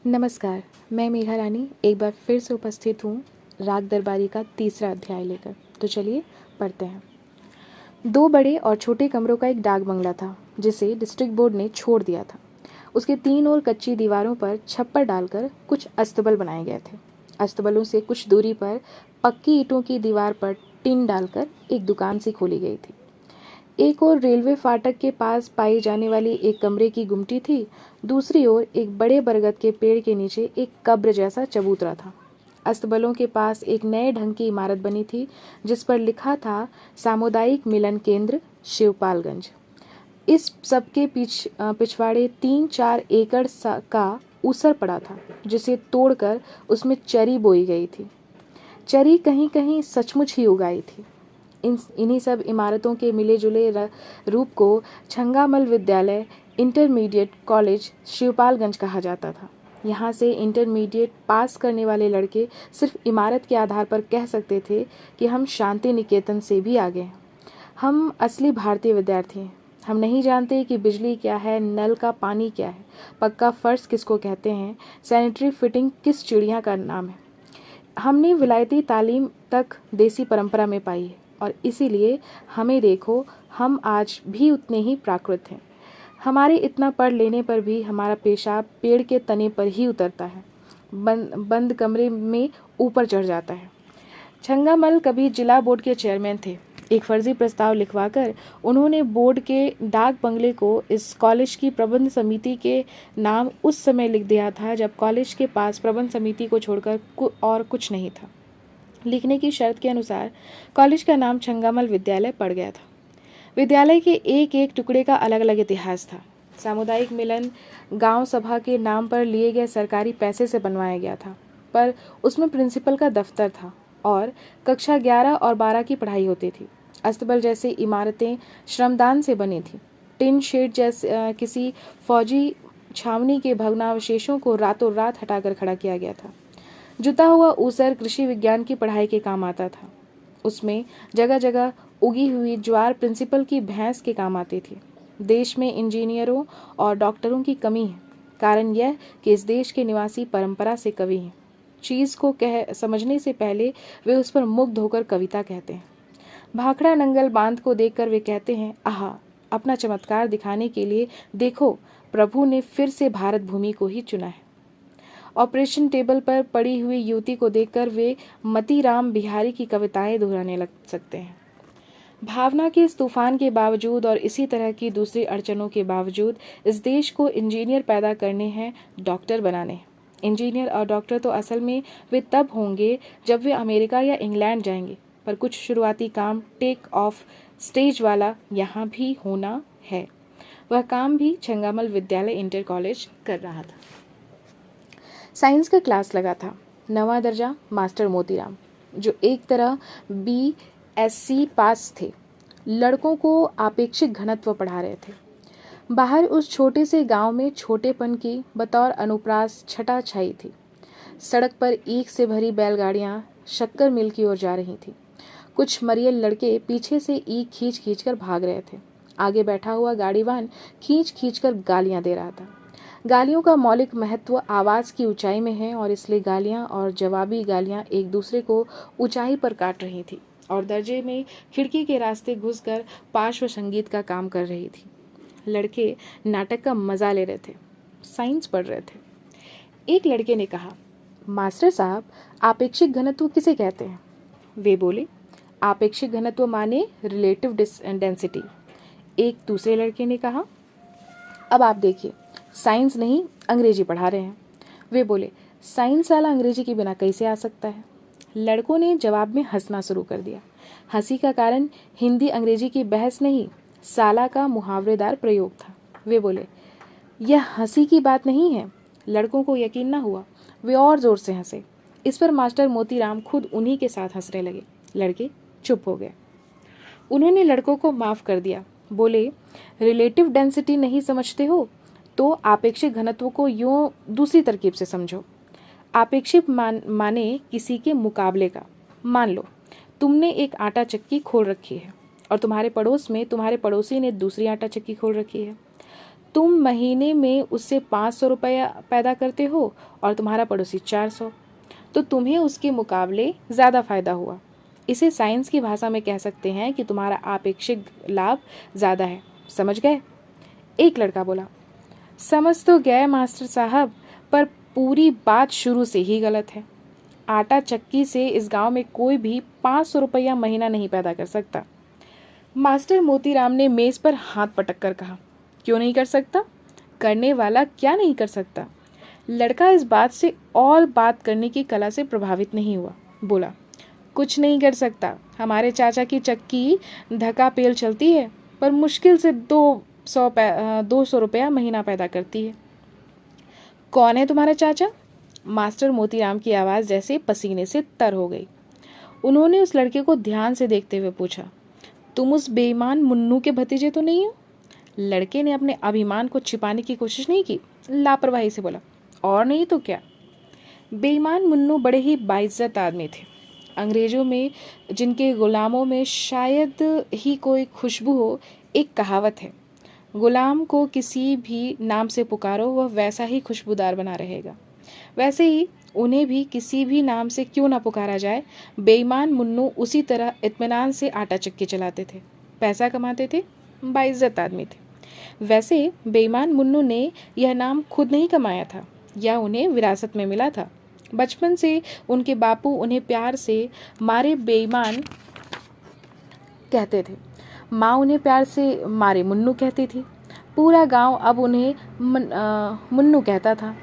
नमस्कार, मैं मेघा रानी एक बार फिर से उपस्थित हूँ राग दरबारी का तीसरा अध्याय लेकर। तो चलिए पढ़ते हैं। दो बड़े और छोटे कमरों का एक डाक बंगला था जिसे डिस्ट्रिक्ट बोर्ड ने छोड़ दिया था। उसके तीन और कच्ची दीवारों पर छप्पर डालकर कुछ अस्तबल बनाए गए थे। अस्तबलों से कुछ दूरी पर पक्की ईंटों की दीवार पर टिन डालकर एक दुकान सी खोली गई थी। एक ओर रेलवे फाटक के पास पाई जाने वाली एक कमरे की गुमटी थी, दूसरी ओर एक बड़े बरगद के पेड़ के नीचे एक कब्र जैसा चबूतरा था। अस्तबलों के पास एक नए ढंग की इमारत बनी थी जिस पर लिखा था सामुदायिक मिलन केंद्र शिवपालगंज। इस सबके पिछवाड़े 3-4 एकड़ का ऊसर पड़ा था जिसे तोड़कर उसमें चरी बोई गई थी। चरी कहीं कहीं सचमुच ही उगाई थी। इन्हीं सब इमारतों के मिले जुले रूप को छंगामल विद्यालय इंटरमीडिएट कॉलेज शिवपालगंज कहा जाता था। यहाँ से इंटरमीडिएट पास करने वाले लड़के सिर्फ इमारत के आधार पर कह सकते थे कि हम शांति निकेतन से भी आगे हैं। हम असली भारतीय विद्यार्थी हैं। हम नहीं जानते कि बिजली क्या है, नल का पानी क्या है, पक्का फर्श किसको कहते हैं, सैनिटरी फिटिंग किस चिड़िया का नाम है। हमने विलायती तालीम तक देसी परंपरा में पाई है और इसीलिए हमें देखो, हम आज भी उतने ही प्राकृत हैं। हमारे इतना पढ़ लेने पर भी हमारा पेशाब पेड़ के तने पर ही उतरता है, बंद कमरे में ऊपर चढ़ जाता है। छंगामल कभी जिला बोर्ड के चेयरमैन थे। एक फर्जी प्रस्ताव लिखवाकर उन्होंने बोर्ड के डाक बंगले को इस कॉलेज की प्रबंध समिति के नाम उस समय लिख दिया था जब कॉलेज के पास प्रबंध समिति को छोड़कर और कुछ नहीं था। लिखने की शर्त के अनुसार कॉलेज का नाम छंगामल विद्यालय पड़ गया था। विद्यालय के एक एक टुकड़े का अलग अलग इतिहास था। सामुदायिक मिलन गांव सभा के नाम पर लिए गए सरकारी पैसे से बनवाया गया था, पर उसमें प्रिंसिपल का दफ्तर था और कक्षा 11 और 12 की पढ़ाई होती थी। अस्तबल जैसी इमारतें श्रमदान से बनी थी। टिन शेड जैसे किसी फौजी छावनी के भग्नावशेषों को रातों रात हटाकर खड़ा किया गया था। जुता हुआ ऊसर कृषि विज्ञान की पढ़ाई के काम आता था। उसमें जगह जगह उगी हुई ज्वार प्रिंसिपल की भैंस के काम आती थी। देश में इंजीनियरों और डॉक्टरों की कमी है। कारण यह कि इस देश के निवासी परंपरा से कवि हैं। चीज़ को समझने से पहले वे उस पर मुग्ध होकर कविता कहते हैं। भाखड़ा नंगल बांध को देखकर वे कहते हैं, आहा, अपना चमत्कार दिखाने के लिए देखो, प्रभु ने फिर से भारत भूमि को ही चुना है। ऑपरेशन टेबल पर पड़ी हुई युवती को देखकर वे मतीराम बिहारी की कविताएं दोहराने लग सकते हैं। भावना के इस तूफान के बावजूद और इसी तरह की दूसरी अड़चनों के बावजूद इस देश को इंजीनियर पैदा करने हैं, डॉक्टर बनाने हैं। इंजीनियर और डॉक्टर तो असल में वे तब होंगे जब वे अमेरिका या इंग्लैंड जाएंगे, पर कुछ शुरुआती काम टेक ऑफ स्टेज वाला यहाँ भी होना है। वह काम भी छंगामल विद्यालय इंटर कॉलेज कर रहा था। साइंस का क्लास लगा था। 9वां दर्जा मास्टर मोतीराम, जो एक तरह BSc पास थे, लड़कों को आपेक्षिक घनत्व पढ़ा रहे थे। बाहर उस छोटे से गांव में छोटेपन की बतौर अनुप्रास छटा छाई थी। सड़क पर ईख से भरी बैलगाड़ियां शक्कर मिल की ओर जा रही थी। कुछ मरियल लड़के पीछे से ईख खींच खींच कर भाग रहे थे। आगे बैठा हुआ गाड़ीवान खींच खींच कर गालियां दे रहा था। गालियों का मौलिक महत्व आवाज की ऊंचाई में है और इसलिए गालियां और जवाबी गालियां एक दूसरे को ऊंचाई पर काट रही थी और दर्जे में खिड़की के रास्ते घुसकर पार्श्व संगीत का काम कर रही थी। लड़के नाटक का मजा ले रहे थे, साइंस पढ़ रहे थे। एक लड़के ने कहा, मास्टर साहब, आपेक्षिक घनत्व किसे कहते हैं? वे बोले, आपेक्षिक घनत्व माने रिलेटिव डेंसिटी। एक दूसरे लड़के ने कहा, अब आप देखिए, साइंस नहीं अंग्रेजी पढ़ा रहे हैं। वे बोले, साइंस वाला अंग्रेजी के बिना कैसे आ सकता है? लड़कों ने जवाब में हंसना शुरू कर दिया। हंसी का कारण हिंदी अंग्रेजी की बहस नहीं, साला का मुहावरेदार प्रयोग था। वे बोले, यह हंसी की बात नहीं है। लड़कों को यकीन न हुआ, वे और जोर से हंसे। इस पर मास्टर मोतीराम खुद उन्हीं के साथ हंसने लगे। लड़के चुप हो गए। उन्होंने लड़कों को माफ कर दिया। बोले, रिलेटिव डेंसिटी नहीं समझते हो तो आपेक्षिक घनत्व को यूं दूसरी तरकीब से समझो। आपेक्षिक माने किसी के मुकाबले का। मान लो तुमने एक आटा चक्की खोल रखी है और तुम्हारे पड़ोस में तुम्हारे पड़ोसी ने दूसरी आटा चक्की खोल रखी है। तुम महीने में उससे 500 रुपया पैदा करते हो और तुम्हारा पड़ोसी 400, तो तुम्हें उसके मुकाबले ज़्यादा फायदा हुआ। इसे साइंस की भाषा में कह सकते हैं कि तुम्हारा आपेक्षिक लाभ ज़्यादा है। समझ गए? एक लड़का बोला, समझ तो गए मास्टर साहब, पर पूरी बात शुरू से ही गलत है। आटा चक्की से इस गांव में कोई भी 500 रुपया महीना नहीं पैदा कर सकता। मास्टर मोतीराम ने मेज पर हाथ पटक कर कहा, क्यों नहीं कर सकता? करने वाला क्या नहीं कर सकता? लड़का इस बात से और बात करने की कला से प्रभावित नहीं हुआ। बोला, कुछ नहीं कर सकता। हमारे चाचा की चक्की धक्का पेल चलती है, पर मुश्किल से 200 रुपया महीना पैदा करती है। कौन है तुम्हारा चाचा? मास्टर मोतीराम की आवाज़ जैसे पसीने से तर हो गई। उन्होंने उस लड़के को ध्यान से देखते हुए पूछा, तुम उस बेईमान मुन्नू के भतीजे तो नहीं हो? लड़के ने अपने अभिमान को छिपाने की कोशिश नहीं की, लापरवाही से बोला, और नहीं तो क्या। बेईमान मुन्नू बड़े ही बाइज्जत आदमी थे। अंग्रेजों में जिनके गुलामों में शायद ही कोई खुशबू हो, एक कहावत है, गुलाम को किसी भी नाम से पुकारो वह वैसा ही खुशबूदार बना रहेगा। वैसे ही उन्हें भी किसी भी नाम से क्यों ना पुकारा जाए, बेईमान मुन्नू उसी तरह इत्मीनान से आटा चक्की चलाते थे, पैसा कमाते थे, बाइज्जत आदमी थे। वैसे बेईमान मुन्नू ने यह नाम खुद नहीं कमाया था या उन्हें विरासत में मिला था। बचपन से उनके बापू उन्हें प्यार से मारे बेईमान कहते थे, माँ उन्हें प्यार से मारे मुन्नू कहती थी। पूरा गांव अब उन्हें मुन्नू कहता था।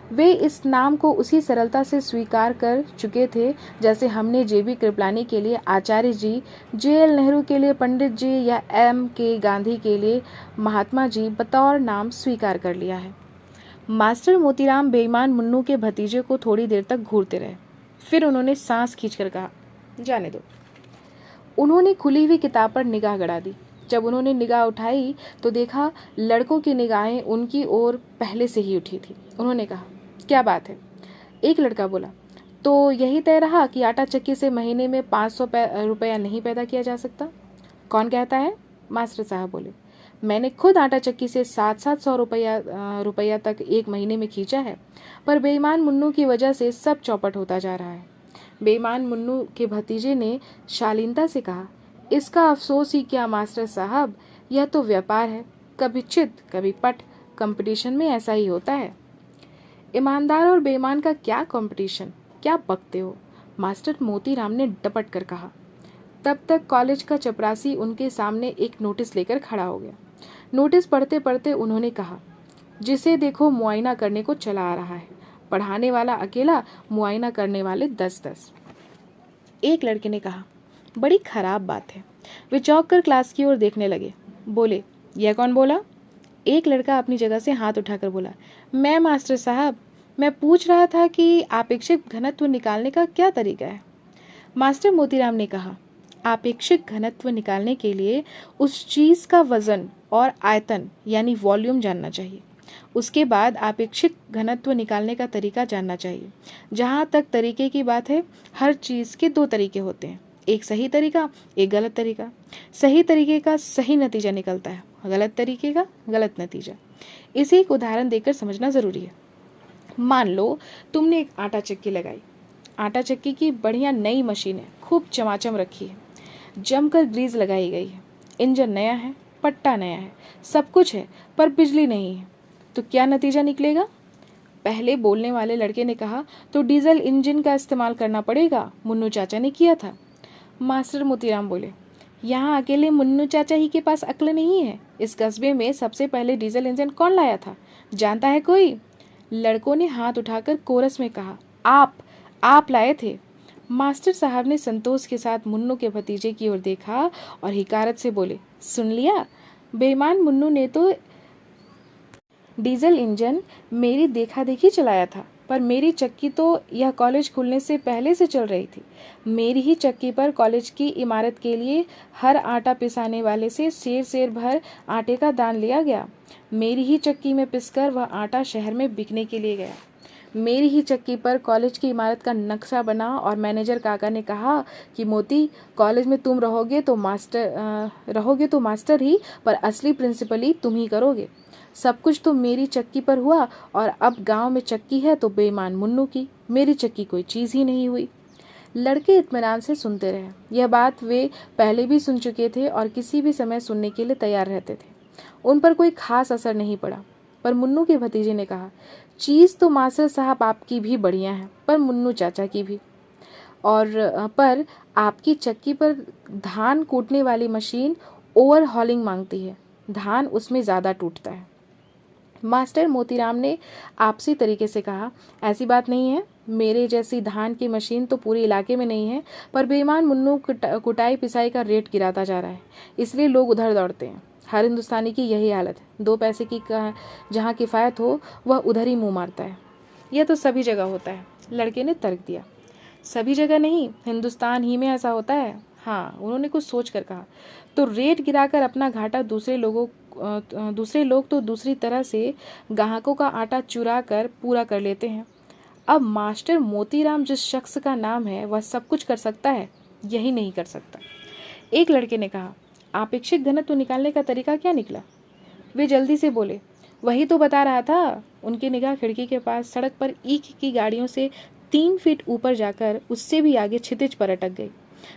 वे इस नाम को उसी सरलता से स्वीकार कर चुके थे जैसे हमने जेबी कृपलानी के लिए आचार्य जी, JL नेहरू के लिए पंडित जी या MK गांधी के लिए महात्मा जी बतौर नाम स्वीकार कर लिया है। मास्टर मोतीराम बेईमान मुन्नू के भतीजे को थोड़ी देर तक घूरते रहे। फिर उन्होंने सांस खींचकर कहा, जाने दो। उन्होंने खुली हुई किताब पर निगाह गड़ा दी। जब उन्होंने निगाह उठाई तो देखा लड़कों की निगाहें उनकी ओर पहले से ही उठी थी। उन्होंने कहा, क्या बात है? एक लड़का बोला, तो यही तय रहा कि आटा चक्की से महीने में 500 रुपया नहीं पैदा किया जा सकता? कौन कहता है? मास्टर साहब बोले, मैंने खुद आटा चक्की से 700 रुपया तक एक महीने में खींचा है, पर बेईमान मुन्नू की वजह से सब चौपट होता जा रहा है। बेईमान मुन्नू के भतीजे ने शालीनता से कहा, इसका अफसोस ही क्या मास्टर साहब, यह तो व्यापार है, कभी चित कभी पट, कंपटीशन में ऐसा ही होता है। ईमानदार और बेईमान का क्या कंपटीशन? क्या बकते हो? मास्टर मोतीराम ने डपट कर कहा। तब तक कॉलेज का चपरासी उनके सामने एक नोटिस लेकर खड़ा हो गया। नोटिस पढ़ते पढ़ते उन्होंने कहा, जिसे देखो मुआयना करने को चला आ रहा है, पढ़ाने वाला अकेला, मुआयना करने वाले 10-10। एक लड़के ने कहा, बड़ी खराब बात है। वे चौंक कर क्लास की ओर देखने लगे। बोले, यह कौन बोला? एक लड़का अपनी जगह से हाथ उठाकर बोला, मैं मास्टर साहब, मैं पूछ रहा था कि आपेक्षिक घनत्व निकालने का क्या तरीका है। मास्टर मोतीराम ने कहा, आपेक्षिक घनत्व निकालने के लिए उस चीज़ का वजन और आयतन यानी वॉल्यूम जानना चाहिए। उसके बाद आपेक्षिक घनत्व निकालने का तरीका जानना चाहिए। जहाँ तक तरीके की बात है, हर चीज़ के 2 तरीके होते हैं, एक सही तरीका, एक गलत तरीका। सही तरीके का सही नतीजा निकलता है, गलत तरीके का गलत नतीजा। इसे एक उदाहरण देकर समझना ज़रूरी है। मान लो तुमने एक आटा चक्की लगाई। आटा चक्की की बढ़िया नई मशीन है, खूब चमाचम रखी है, जमकर ग्रीस लगाई गई है, इंजन नया है, पट्टा नया है, सब कुछ है, पर बिजली नहीं है, तो क्या नतीजा निकलेगा? पहले बोलने वाले लड़के ने कहा, तो डीजल इंजन का इस्तेमाल करना पड़ेगा, मुन्नू चाचा ने किया था। मास्टर मोतीराम बोले, यहाँ अकेले मुन्नू चाचा ही के पास अक्ल नहीं है। इस कस्बे में सबसे पहले डीजल इंजन कौन लाया था, जानता है कोई? लड़कों ने हाथ उठाकर कोरस में कहा, आप लाए थे। मास्टर साहब ने संतोष के साथ मुन्नू के भतीजे की ओर देखा और हिकारत से बोले, सुन लिया? बेईमान मुन्नू ने तो डीजल इंजन मेरी देखा देखी चलाया था, पर मेरी चक्की तो यह कॉलेज खुलने से पहले से चल रही थी। मेरी ही चक्की पर कॉलेज की इमारत के लिए हर आटा पिसाने वाले से सेर भर आटे का दान लिया गया। मेरी ही चक्की में पिसकर वह आटा शहर में बिकने के लिए गया। मेरी ही चक्की पर कॉलेज की इमारत का नक्शा बना और मैनेजर काका ने कहा कि मोती, कॉलेज में तुम रहोगे तो मास्टर ही, पर असली प्रिंसिपल ही तुम ही करोगे। सब कुछ तो मेरी चक्की पर हुआ और अब गांव में चक्की है तो बेईमान मुन्नू की, मेरी चक्की कोई चीज़ ही नहीं हुई। लड़के इत्मीनान से सुनते रहे। यह बात वे पहले भी सुन चुके थे और किसी भी समय सुनने के लिए तैयार रहते थे। उन पर कोई खास असर नहीं पड़ा। पर मुन्नू के भतीजे ने कहा, चीज़ तो मास्टर साहब आपकी भी बढ़िया है, पर मुन्नू चाचा की भी। और पर आपकी चक्की पर धान कूटने वाली मशीन ओवरहॉलिंग मांगती है, धान उसमें ज़्यादा टूटता है। मास्टर मोतीराम ने आपसी तरीके से कहा, ऐसी बात नहीं है, मेरे जैसी धान की मशीन तो पूरे इलाके में नहीं है, पर बेईमान मुन्नू कुटाई पिसाई का रेट गिराता जा रहा है, इसलिए लोग उधर दौड़ते हैं। हर हिंदुस्तानी की यही हालत है, 2 पैसे की जहाँ किफ़ायत हो वह उधर ही मुंह मारता है। यह तो सभी जगह होता है, लड़के ने तर्क दिया। सभी जगह नहीं, हिंदुस्तान ही में ऐसा होता है। हाँ, उन्होंने कुछ सोच कर कहा। तो रेट गिराकर अपना घाटा दूसरे लोग तो दूसरी तरह से ग्राहकों का आटा चुरा कर पूरा कर लेते हैं। अब मास्टर मोतीराम जिस शख्स का नाम है वह सब कुछ कर सकता है, यही नहीं कर सकता। एक लड़के ने कहा, आपेक्षिक घनत्व निकालने का तरीका क्या निकला? वे जल्दी से बोले, वही तो बता रहा था। उनकी निगाह खिड़की के पास सड़क पर ईख की गाड़ियों से 3 फीट ऊपर जाकर उससे भी आगे क्षितिज पर अटक गई।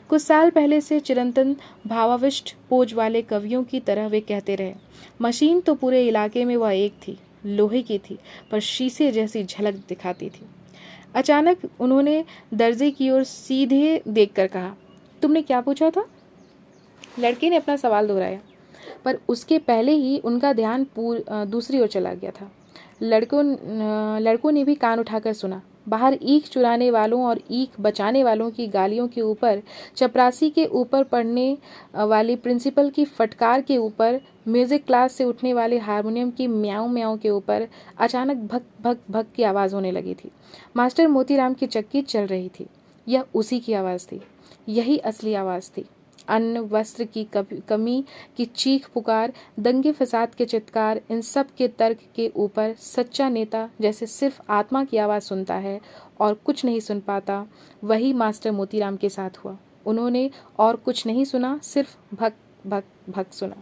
कुछ साल पहले से चिरंतन भावाविष्ट पोज वाले कवियों की तरह वे कहते रहे, मशीन तो पूरे इलाके में वह एक थी, लोहे की थी, पर शीशे जैसी झलक दिखाती थी। अचानक उन्होंने दर्जे की ओर सीधे देखकर कहा, तुमने क्या पूछा था? लड़के ने अपना सवाल दोहराया, पर उसके पहले ही उनका ध्यान दूसरी ओर चला गया था। लड़कों ने भी कान उठाकर सुना। बाहर ईख चुराने वालों और ईख बचाने वालों की गालियों के ऊपर, चपरासी के ऊपर पड़ने वाली प्रिंसिपल की फटकार के ऊपर, म्यूजिक क्लास से उठने वाले हारमोनियम की म्याऊं म्याऊं के ऊपर अचानक भक भक भक की आवाज़ होने लगी थी। मास्टर मोतीराम की चक्की चल रही थी। यह उसी की आवाज़ थी, यही असली आवाज़ थी। अन्न वस्त्र की कमी की चीख पुकार, दंगे फसाद के चित्कार, इन सब के तर्क के ऊपर सच्चा नेता जैसे सिर्फ आत्मा की आवाज़ सुनता है और कुछ नहीं सुन पाता, वही मास्टर मोतीराम के साथ हुआ। उन्होंने और कुछ नहीं सुना, सिर्फ भक भक भक सुना।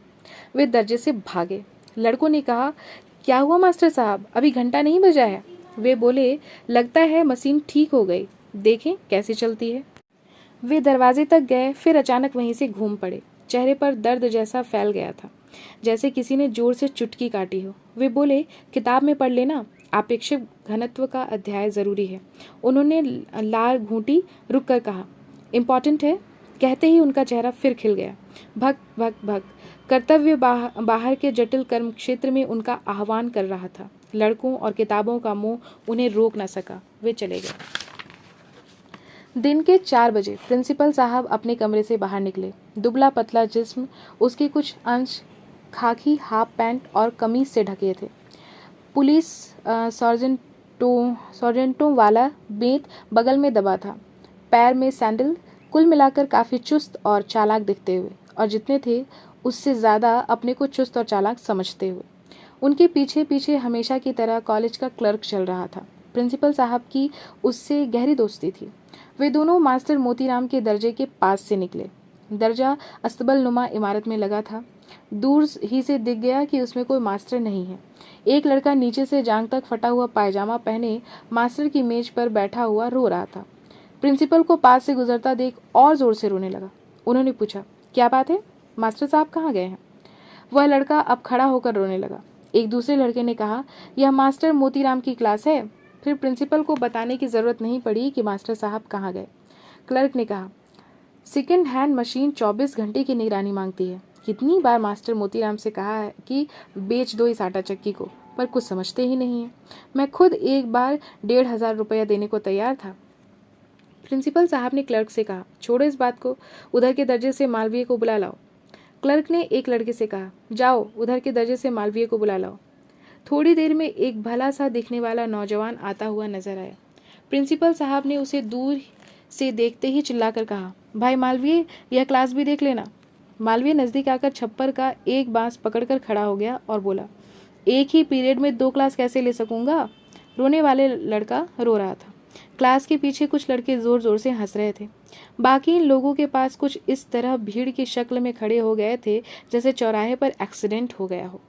वे दर्जे से भागे। लड़कों ने कहा, क्या हुआ मास्टर साहब, अभी घंटा नहीं बजा है? वे बोले, लगता है मशीन ठीक हो गई, देखें कैसी चलती है। वे दरवाजे तक गए, फिर अचानक वहीं से घूम पड़े। चेहरे पर दर्द जैसा फैल गया था, जैसे किसी ने जोर से चुटकी काटी हो। वे बोले, किताब में पढ़ लेना, आपेक्षिक घनत्व का अध्याय ज़रूरी है। उन्होंने लार घूंटी, रुक कर कहा, इम्पॉर्टेंट है। कहते ही उनका चेहरा फिर खिल गया। भक भक भक कर्तव्य बाहर के जटिल कर्म क्षेत्र में उनका आह्वान कर रहा था। लड़कों और किताबों का मोह उन्हें रोक न सका। वे चले गए। दिन के 4 बजे प्रिंसिपल साहब अपने कमरे से बाहर निकले। दुबला पतला जिस्म, उसके कुछ अंश खाकी हाफ पैंट और कमीज से ढके थे। पुलिस सर्जेंटों वाला बेंत बगल में दबा था, पैर में सैंडल, कुल मिलाकर काफ़ी चुस्त और चालाक दिखते हुए, और जितने थे उससे ज़्यादा अपने को चुस्त और चालाक समझते हुए। उनके पीछे पीछे हमेशा की तरह कॉलेज का क्लर्क चल रहा था। प्रिंसिपल साहब की उससे गहरी दोस्ती थी। वे दोनों मास्टर मोतीराम के दर्जे के पास से निकले। दर्जा अस्तबल नुमा इमारत में लगा था। दूर ही से दिख गया कि उसमें कोई मास्टर नहीं है। एक लड़का नीचे से जांघ तक फटा हुआ पायजामा पहने मास्टर की मेज पर बैठा हुआ रो रहा था। प्रिंसिपल को पास से गुजरता देख और जोर से रोने लगा। उन्होंने पूछा, क्या बात है, मास्टर साहब कहाँ गए हैं? वह लड़का अब खड़ा होकर रोने लगा। एक दूसरे लड़के ने कहा, यह मास्टर मोतीराम की क्लास है। फिर प्रिंसिपल को बताने की ज़रूरत नहीं पड़ी कि मास्टर साहब कहाँ गए। क्लर्क ने कहा, सेकेंड हैंड मशीन 24 घंटे की निगरानी मांगती है। कितनी बार मास्टर मोतीराम से कहा है कि बेच दो इस आटा चक्की को, पर कुछ समझते ही नहीं है। मैं खुद एक बार 1500 रुपया देने को तैयार था। प्रिंसिपल साहब ने क्लर्क से कहा, छोड़ो इस बात को, उधर के दर्जे से मालवीय को बुला लाओ। क्लर्क ने एक लड़के से कहा, जाओ उधर के दर्जे से मालवीय को बुला लाओ। थोड़ी देर में एक भला सा दिखने वाला नौजवान आता हुआ नजर आया। प्रिंसिपल साहब ने उसे दूर से देखते ही चिल्लाकर कहा, भाई मालवीय, यह क्लास भी देख लेना। मालवीय नज़दीक आकर छप्पर का एक बांस पकड़कर खड़ा हो गया और बोला, एक ही पीरियड में 2 क्लास कैसे ले सकूंगा? रोने वाले लड़का रो रहा था। क्लास के पीछे कुछ लड़के जोर जोर से हंस रहे थे। बाकी लोगों के पास कुछ इस तरह भीड़ की शक्ल में खड़े हो गए थे जैसे चौराहे पर एक्सीडेंट हो गया हो।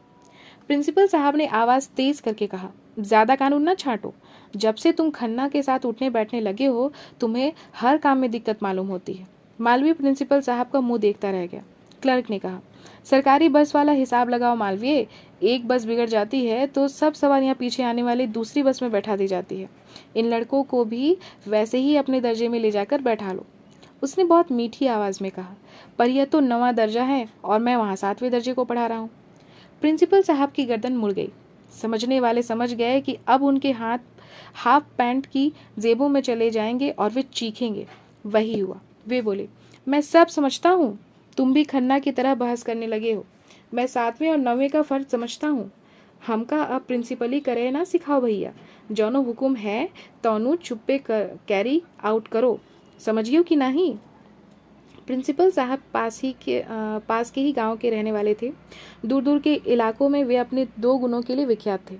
प्रिंसिपल साहब ने आवाज़ तेज करके कहा, ज़्यादा कानून ना छांटो। जब से तुम खन्ना के साथ उठने बैठने लगे हो, तुम्हें हर काम में दिक्कत मालूम होती है। मालवीय प्रिंसिपल साहब का मुंह देखता रह गया। क्लर्क ने कहा, सरकारी बस वाला हिसाब लगाओ मालवीय, एक बस बिगड़ जाती है तो सब सवारियां पीछे आने वाली दूसरी बस में बैठा दी जाती है। इन लड़कों को भी वैसे ही अपने दर्जे में ले जाकर बैठा लो। उसने बहुत मीठी आवाज़ में कहा, पर यह तो 9वां दर्जा है और मैं वहाँ 7वें दर्जे को पढ़ा रहा हूँ। प्रिंसिपल साहब की गर्दन मुड़ गई। समझने वाले समझ गए कि अब उनके हाथ हाफ पैंट की जेबों में चले जाएंगे और वे चीखेंगे। वही हुआ। वे बोले, मैं सब समझता हूँ, तुम भी खन्ना की तरह बहस करने लगे हो। मैं 7वें और 9वें का फर्क समझता हूँ। हमका अब प्रिंसिपली करे ना सिखाओ भैया, जौनो हुकुम है तौनु चुप्पे कैरी आउट करो, समझियो कि नहीं। प्रिंसिपल साहब पास के ही गांव के रहने वाले थे। दूर दूर के इलाकों में वे अपने 2 गुणों के लिए विख्यात थे।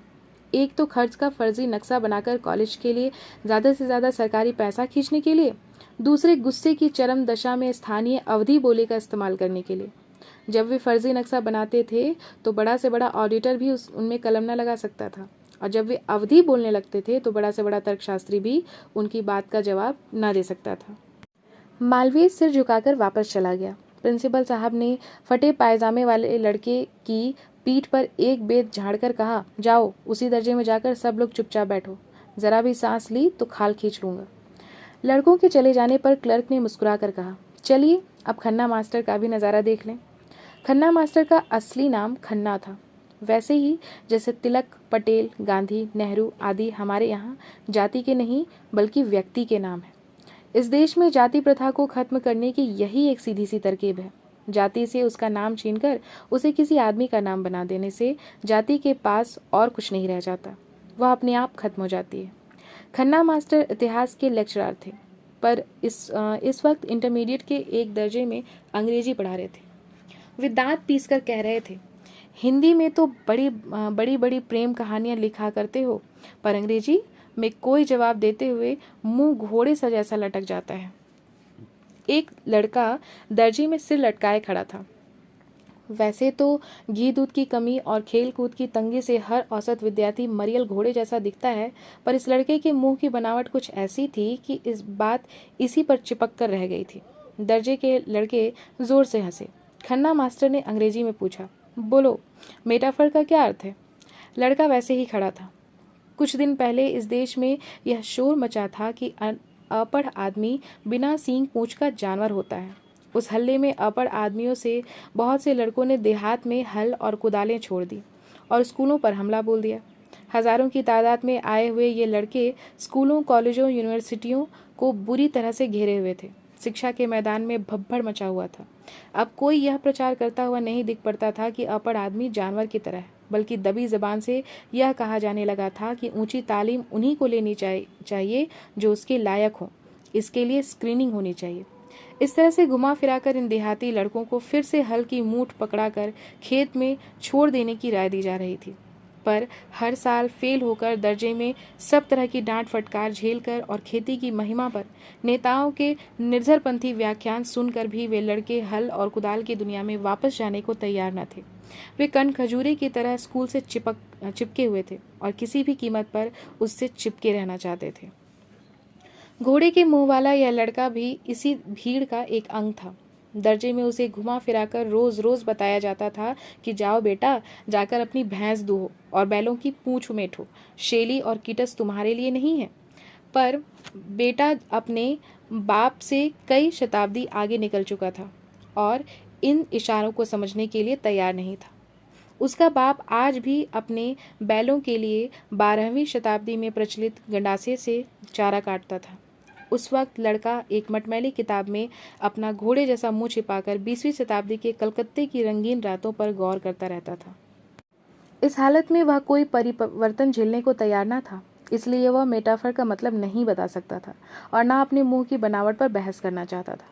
एक तो खर्च का फर्जी नक्शा बनाकर कॉलेज के लिए ज़्यादा से ज़्यादा सरकारी पैसा खींचने के लिए, दूसरे गुस्से की चरम दशा में स्थानीय अवधी बोली का इस्तेमाल करने के लिए। जब वे फर्जी नक्शा बनाते थे तो बड़ा से बड़ा ऑडिटर भी उनमें कलम न लगा सकता था, और जब वे अवधि बोलने लगते थे तो बड़ा से बड़ा तर्कशास्त्री भी उनकी बात का जवाब न दे सकता था। मालवीय सिर झुकाकर वापस चला गया। प्रिंसिपल साहब ने फटे पायजामे वाले लड़के की पीठ पर एक बेत झाड़कर कहा, जाओ उसी दर्जे में जाकर सब लोग चुपचाप बैठो। जरा भी सांस ली तो खाल खींच लूंगा। लड़कों के चले जाने पर क्लर्क ने मुस्कुरा कर कहा, चलिए अब खन्ना मास्टर का भी नज़ारा देख लें। खन्ना मास्टर का असली नाम खन्ना था, वैसे ही जैसे तिलक, पटेल, गांधी, नेहरू आदि हमारे यहाँ जाति के नहीं बल्कि व्यक्ति के नाम हैं। इस देश में जाति प्रथा को खत्म करने की यही एक सीधी सी तरकीब है। जाति से उसका नाम छीनकर उसे किसी आदमी का नाम बना देने से जाति के पास और कुछ नहीं रह जाता, वह अपने आप खत्म हो जाती है। खन्ना मास्टर इतिहास के लेक्चरर थे, पर इस वक्त इंटरमीडिएट के एक दर्जे में अंग्रेजी पढ़ा रहे थे। वे दांत पीसकर कह रहे थे, हिंदी में तो बड़ी बड़ी बड़ी प्रेम कहानियां लिखा करते हो, पर अंग्रेजी में कोई जवाब देते हुए मुंह घोड़े सा जैसा लटक जाता है। एक लड़का दर्जे में सिर लटकाए खड़ा था। वैसे तो घी दूध की कमी और खेल कूद की तंगी से हर औसत विद्यार्थी मरियल घोड़े जैसा दिखता है, पर इस लड़के के मुंह की बनावट कुछ ऐसी थी कि इस बात इसी पर चिपक कर रह गई थी। दर्जे के लड़के जोर से हंसे। खन्ना मास्टर ने अंग्रेजी में पूछा, बोलो मेटाफर का क्या अर्थ है? लड़का वैसे ही खड़ा था। कुछ दिन पहले इस देश में यह शोर मचा था कि अपढ़ आदमी बिना सींग पूंछ का जानवर होता है। उस हल्ले में अपढ़ आदमियों से बहुत से लड़कों ने देहात में हल और कुदालें छोड़ दी और स्कूलों पर हमला बोल दिया। हजारों की तादाद में आए हुए ये लड़के स्कूलों, कॉलेजों, यूनिवर्सिटियों को बुरी तरह से घेरे हुए थे। शिक्षा के मैदान में भब्बड़ मचा हुआ था। अब कोई यह प्रचार करता हुआ नहीं दिख पड़ता था कि अपढ़ आदमी जानवर की तरह है, बल्कि दबी जबान से यह कहा जाने लगा था कि ऊंची तालीम उन्हीं को लेनी चाहिए जो उसके लायक हों। इसके लिए स्क्रीनिंग होनी चाहिए। इस तरह से घुमा फिराकर इन देहाती लड़कों को फिर से हल की मूठ पकड़ाकर खेत में छोड़ देने की राय दी जा रही थी। पर हर साल फेल होकर दर्जे में सब तरह की डांट फटकार झेलकर और खेती की महिमा पर नेताओं के निर्झरपंथी व्याख्यान सुनकर भी वे लड़के हल और कुदाल की दुनिया में वापस जाने को तैयार न थे। वे कण खजूरे की तरह स्कूल से चिपके हुए थे और किसी भी कीमत पर उससे चिपके रहना चाहते थे। घोड़े के मुंह वाला यह लड़का भी इसी भीड़ का एक अंग था। दर्जे में उसे घुमा फिराकर रोज रोज बताया जाता था कि जाओ बेटा, जाकर अपनी भैंस दूहो और बैलों की पूंछ उमेटो, शेली और कीटस तुम्हारे लिए नहीं है। पर बेटा अपने बाप से कई शताब्दी आगे निकल चुका था और इन इशारों को समझने के लिए तैयार नहीं था। उसका बाप आज भी अपने बैलों के लिए 12वीं शताब्दी में प्रचलित गंडासे से चारा काटता था। उस वक्त लड़का एक मटमैली किताब में अपना घोड़े जैसा मुंह छिपाकर 20वीं शताब्दी के कलकत्ते की रंगीन रातों पर गौर करता रहता था। इस हालत में वह कोई परिवर्तन झेलने को तैयार न था, इसलिए वह मेटाफर का मतलब नहीं बता सकता था और न अपने मुंह की बनावट पर बहस करना चाहता था।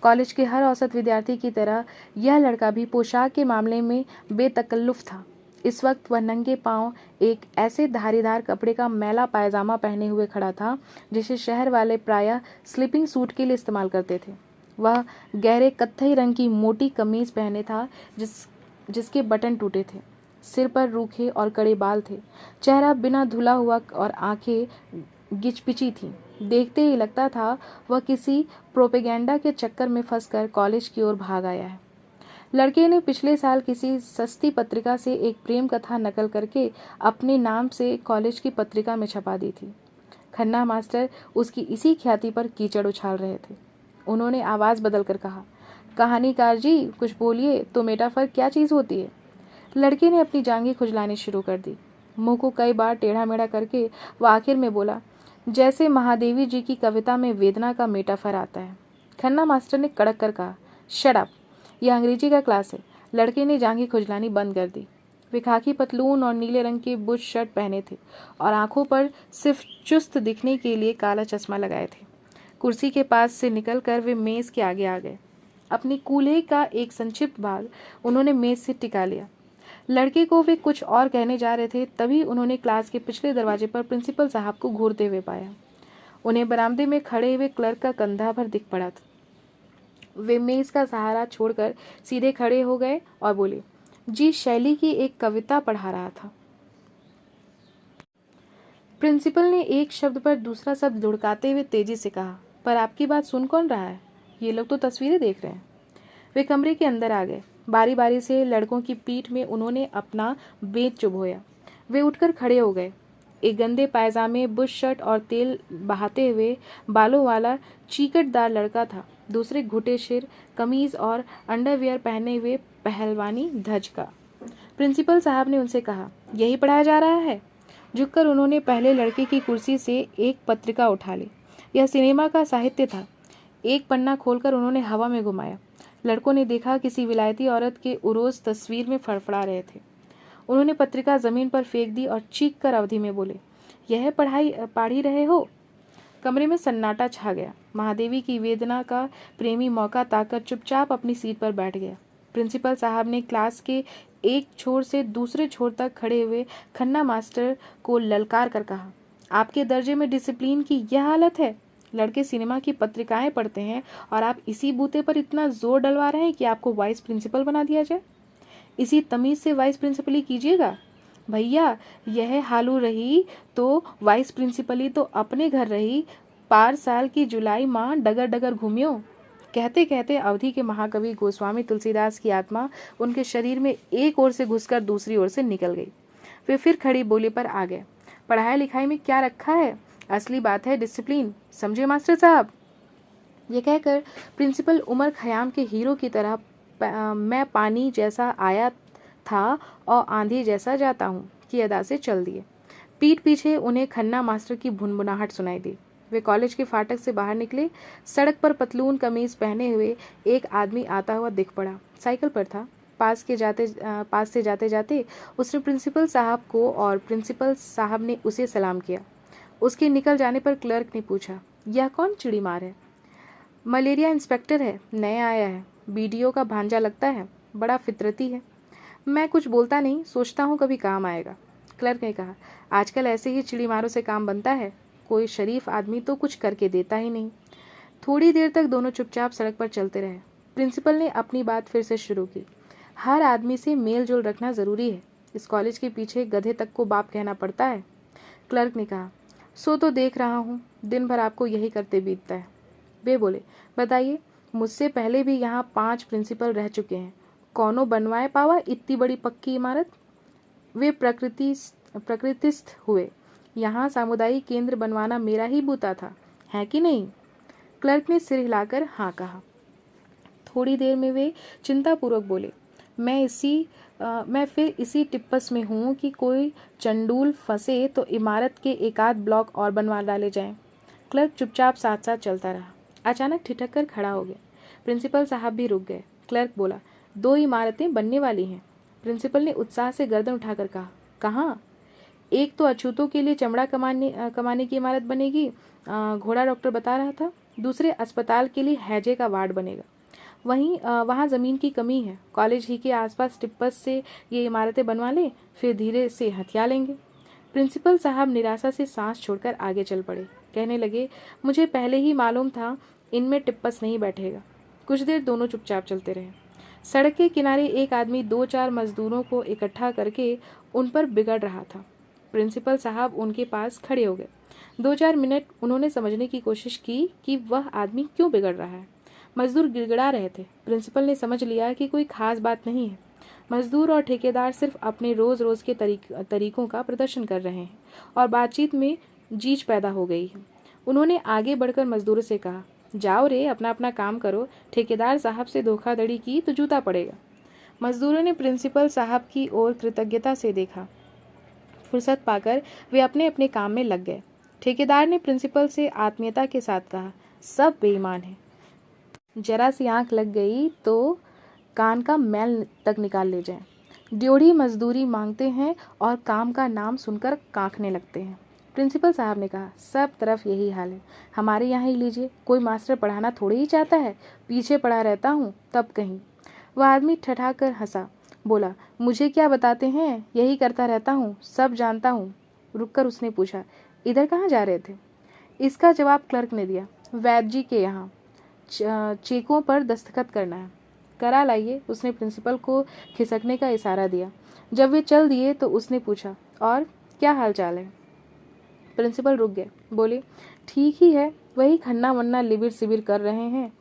कॉलेज के हर औसत विद्यार्थी की तरह यह लड़का भी पोशाक के मामले में बेतकल्लुफ था। इस वक्त वह नंगे पांव एक ऐसे धारीदार कपड़े का मैला पायजामा पहने हुए खड़ा था जिसे शहर वाले प्रायः स्लीपिंग सूट के लिए इस्तेमाल करते थे। वह गहरे कत्थई रंग की मोटी कमीज पहने था जिसके बटन टूटे थे। सिर पर रूखे और कड़े बाल थे। चेहरा बिना धुला हुआ और आंखें गिचपिची थीं। देखते ही लगता था वह किसी प्रोपेगेंडा के चक्कर में फंसकर कॉलेज की ओर भाग आया है। लड़के ने पिछले साल किसी सस्ती पत्रिका से एक प्रेम कथा नकल करके अपने नाम से कॉलेज की पत्रिका में छपा दी थी। खन्ना मास्टर उसकी इसी ख्याति पर कीचड़ उछाल रहे थे। उन्होंने आवाज़ बदलकर कहा, कहानीकार जी कुछ बोलिए तो, मेटाफर क्या चीज़ होती है? लड़के ने अपनी जांघें खुजलानी शुरू कर दी। मुंह को कई बार टेढ़ा मेढ़ा करके वह आखिर में बोला, जैसे महादेवी जी की कविता में वेदना का मेटाफर आता है। खन्ना मास्टर ने कड़क कर कहा, शट अप, यह अंग्रेजी का क्लास है। लड़के ने जांघें खुजलानी बंद कर दी। वे खाकी पतलून और नीले रंग की बुश शर्ट पहने थे और आंखों पर सिर्फ चुस्त दिखने के लिए काला चश्मा लगाए थे। कुर्सी के पास से निकलकर वे मेज़ के आगे आ गए। अपनी कूल्हे का एक संक्षिप्त भाग उन्होंने मेज़ से टिका लिया। लड़के को वे कुछ और कहने जा रहे थे, तभी उन्होंने क्लास के पिछले दरवाजे पर प्रिंसिपल साहब को घूरते हुए पाया। उन्हें बरामदे में खड़े हुए क्लर्क का कंधा भर दिख पड़ा था। वे मेज़ का सहारा छोड़कर सीधे खड़े हो गए और बोले, जी शैली की एक कविता पढ़ा रहा था। प्रिंसिपल ने एक शब्द पर दूसरा शब्द लुढ़काते हुए तेजी से कहा, पर आपकी बात सुन कौन रहा है? ये लोग तो तस्वीरें देख रहे हैं। वे कमरे के अंदर आ गए। बारी बारी से लड़कों की पीठ में उन्होंने अपना बेंच चुभोया। वे उठकर खड़े हो गए। एक गंदे पायजामे, बुश शर्ट और तेल बहाते हुए बालों वाला चीकटदार लड़का था। दूसरे घुटे सिर कमीज और अंडरवियर पहने हुए पहलवानी धज का। प्रिंसिपल साहब ने उनसे कहा, यही पढ़ाया जा रहा है? झुककर उन्होंने पहले लड़के की कुर्सी से एक पत्रिका उठा ली। यह सिनेमा का साहित्य था। एक पन्ना खोलकर उन्होंने हवा में घुमाया। लड़कों ने देखा किसी विलायती औरत के उरोज तस्वीर में फड़फड़ा रहे थे। उन्होंने पत्रिका जमीन पर फेंक दी और चीख कर अवधि में बोले, यह पढ़ ही रहे हो? कमरे में सन्नाटा छा गया। महादेवी की वेदना का प्रेमी मौका ताककर चुपचाप अपनी सीट पर बैठ गया। प्रिंसिपल साहब ने क्लास के एक छोर से दूसरे छोर तक खड़े हुए खन्ना मास्टर को ललकार कर कहा, आपके दर्जे में डिसिप्लिन की यह हालत है? लड़के सिनेमा की पत्रिकाएं पढ़ते हैं और आप इसी बूते पर इतना जोर डलवा रहे हैं कि आपको वाइस प्रिंसिपल बना दिया जाए। इसी तमीज से वाइस प्रिंसिपल ही कीजिएगा। भैया यह हालू रही तो वाइस प्रिंसिपली तो अपने घर रही, पार साल की जुलाई माह डगर डगर घूमियो। कहते कहते अवधि के महाकवि गोस्वामी तुलसीदास की आत्मा उनके शरीर में एक ओर से घुसकर दूसरी ओर से निकल गई। वे फिर खड़ी बोली पर आ गए, पढ़ाई लिखाई में क्या रखा है? असली बात है डिसिप्लिन, समझे मास्टर साहब? ये कहकर प्रिंसिपल उमर खयाम के हीरो की तरह मैं पानी जैसा आया था और आंधी जैसा जाता हूँ की अदा से चल दिए। पीठ पीछे उन्हें खन्ना मास्टर की भुनभुनाहट सुनाई दी। वे कॉलेज के फाटक से बाहर निकले। सड़क पर पतलून कमीज पहने हुए एक आदमी आता हुआ दिख पड़ा। साइकिल पर था। पास से जाते जाते उसने प्रिंसिपल साहब को और प्रिंसिपल साहब ने उसे सलाम किया। उसके निकल जाने पर क्लर्क ने पूछा, यह कौन चिड़ी मार है? मलेरिया इंस्पेक्टर है, नया आया है, बीडीओ का भांजा लगता है, बड़ा फितरती है। मैं कुछ बोलता नहीं, सोचता हूँ कभी काम आएगा। क्लर्क ने कहा, आजकल ऐसे ही चिड़ी मारों से काम बनता है, कोई शरीफ आदमी तो कुछ करके देता ही नहीं। थोड़ी देर तक दोनों चुपचाप सड़क पर चलते रहे। प्रिंसिपल ने अपनी बात फिर से शुरू की, हर आदमी से मेल जोल रखना ज़रूरी है। इस कॉलेज के पीछे गधे तक को बाप कहना पड़ता है। क्लर्क ने कहा, सो तो देख रहा हूँ, दिन भर आपको यही करते बीतता है। वे बोले, बताइए, मुझसे पहले भी यहाँ 5 प्रिंसिपल रह चुके हैं, कौनो बनवाए पावा इतनी बड़ी पक्की इमारत? वे प्रकृतिस्थ हुए। यहाँ सामुदायिक केंद्र बनवाना मेरा ही बूता था, है कि नहीं? क्लर्क ने सिर हिलाकर हाँ कहा। थोड़ी देर में वे चिंतापूर्वक बोले, मैं फिर इसी टिप्पस में हूँ कि कोई चंडूल फंसे तो इमारत के एकाध ब्लॉक और बनवा डाले जाएं। क्लर्क चुपचाप साथ साथ चलता रहा। अचानक ठिठक कर खड़ा हो गया। प्रिंसिपल साहब भी रुक गए। क्लर्क बोला, 2 इमारतें बनने वाली हैं। प्रिंसिपल ने उत्साह से गर्दन उठाकर कहा, कहाँ? एक तो अछूतों के लिए चमड़ा कमाने की इमारत बनेगी, घोड़ा डॉक्टर बता रहा था। दूसरे अस्पताल के लिए हैजे का वार्ड बनेगा। वहाँ ज़मीन की कमी है। कॉलेज ही के आसपास टिप्पस से ये इमारतें बनवा लें, फिर धीरे से हथिया लेंगे। प्रिंसिपल साहब निराशा से सांस छोड़कर आगे चल पड़े। कहने लगे, मुझे पहले ही मालूम था इनमें टिप्पस नहीं बैठेगा। कुछ देर दोनों चुपचाप चलते रहे। सड़क के किनारे एक आदमी 2-4 मजदूरों को इकट्ठा करके उन पर बिगड़ रहा था। प्रिंसिपल साहब उनके पास खड़े हो गए। 2-4 मिनट उन्होंने समझने की कोशिश की कि वह आदमी क्यों बिगड़ रहा है। मजदूर गिड़गिड़ा रहे थे। प्रिंसिपल ने समझ लिया कि कोई खास बात नहीं है। मजदूर और ठेकेदार सिर्फ अपने रोज रोज के तरीकों का प्रदर्शन कर रहे हैं और बातचीत में जीज पैदा हो गई है। उन्होंने आगे बढ़कर मजदूरों से कहा, जाओ रे, अपना अपना काम करो, ठेकेदार साहब से धोखाधड़ी की तो जूता पड़ेगा। मजदूरों ने प्रिंसिपल साहब की ओर कृतज्ञता से देखा। फुर्सत पाकर वे अपने अपने काम में लग गए। ठेकेदार ने प्रिंसिपल से आत्मीयता के साथ कहा, सब बेईमान हैं। जरा सी आंख लग गई तो कान का मैल तक निकाल ले जाएं। ड्योढ़ी मजदूरी मांगते हैं और काम का नाम सुनकर कांखने लगते हैं। प्रिंसिपल साहब ने कहा, सब तरफ यही हाल है, हमारे यहाँ ही लीजिए, कोई मास्टर पढ़ाना थोड़ी ही चाहता है, पीछे पड़ा रहता हूँ तब कहीं। वह आदमी ठठाकर हंसा, बोला, मुझे क्या बताते हैं, यही करता रहता हूँ, सब जानता हूँ। रुककर उसने पूछा, इधर कहाँ जा रहे थे? इसका जवाब क्लर्क ने दिया, वैद्य जी के यहाँ चेकों पर दस्तखत करना है, करा लाइए। उसने प्रिंसिपल को खिसकने का इशारा दिया। जब वे चल दिए तो उसने पूछा, और क्या हाल चाल है? प्रिंसिपल रुक गए, बोले, ठीक ही है, वही खन्ना वन्ना लिबिर सिबिर कर रहे हैं,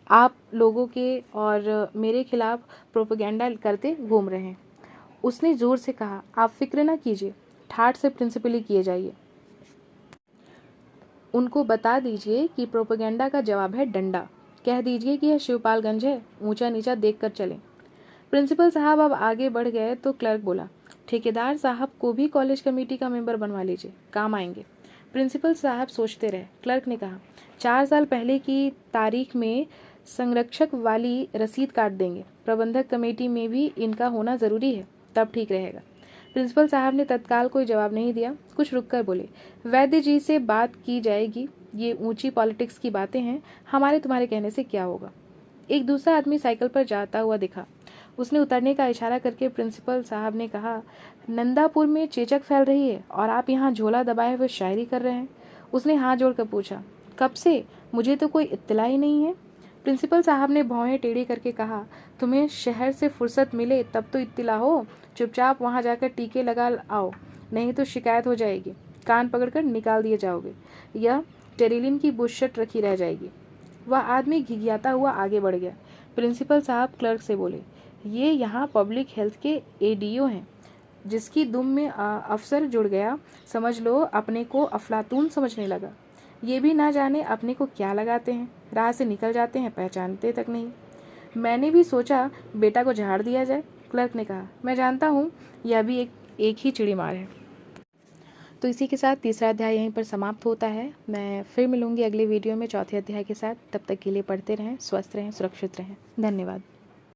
आप लोगों के और मेरे खिलाफ प्रोपेगेंडा करते घूम रहे हैं। उसने जोर से कहा, आप फिक्र न कीजिए, ठाठ से प्रिंसिपली किए जाइए। उनको बता दीजिए कि प्रोपेगेंडा का जवाब है डंडा। कह दीजिए कि यह शिवपालगंज है, ऊंचा नीचा देख कर चलें। प्रिंसिपल साहब अब आगे बढ़ गए तो क्लर्क बोला, ठेकेदार साहब को भी कॉलेज कमेटी का मेंबर बनवा लीजिए, काम आएंगे। प्रिंसिपल साहब सोचते रहे। क्लर्क ने कहा, 4 साल पहले की तारीख में संरक्षक वाली रसीद काट देंगे, प्रबंधक कमेटी में भी इनका होना ज़रूरी है, तब ठीक रहेगा। प्रिंसिपल साहब ने तत्काल कोई जवाब नहीं दिया। कुछ रुककर बोले, वैद्य जी से बात की जाएगी, ये ऊंची पॉलिटिक्स की बातें हैं, हमारे तुम्हारे कहने से क्या होगा। एक दूसरा आदमी साइकिल पर जाता हुआ दिखा। उसने उतरने का इशारा करके प्रिंसिपल साहब ने कहा, नंदापुर में चेचक फैल रही है और आप यहाँ झोला दबाए हुए शायरी कर रहे हैं। उसने हाथ जोड़कर पूछा, कब से? मुझे तो कोई इत्तला ही नहीं है। प्रिंसिपल साहब ने भौहें टेढ़ी करके कहा, तुम्हें शहर से फुर्सत मिले तब तो इत्तला हो, चुपचाप वहाँ जाकर टीके लगा आओ, नहीं तो शिकायत हो जाएगी, कान पकड़कर निकाल दिए जाओगे, यह टेरिलिन की बुशर्ट रखी रह जाएगी। वह आदमी घिघियाता हुआ आगे बढ़ गया। प्रिंसिपल साहब क्लर्क से बोले, ये यहाँ पब्लिक हेल्थ के एडीओ हैं, जिसकी दुम में अफसर जुड़ गया, समझ लो अपने को अफलातून समझने लगा। ये भी ना जाने अपने को क्या लगाते हैं, राह से निकल जाते हैं, पहचानते तक नहीं। मैंने भी सोचा बेटा को झाड़ दिया जाए। क्लर्क ने कहा, मैं जानता हूँ, यह भी एक ही चिड़ी मार है। तो इसी के साथ तीसरा अध्याय यहीं पर समाप्त होता है। मैं फिर मिलूंगी अगले वीडियो में चौथे अध्याय के साथ। तब तक के लिए पढ़ते रहें, स्वस्थ रहें, सुरक्षित रहें। धन्यवाद।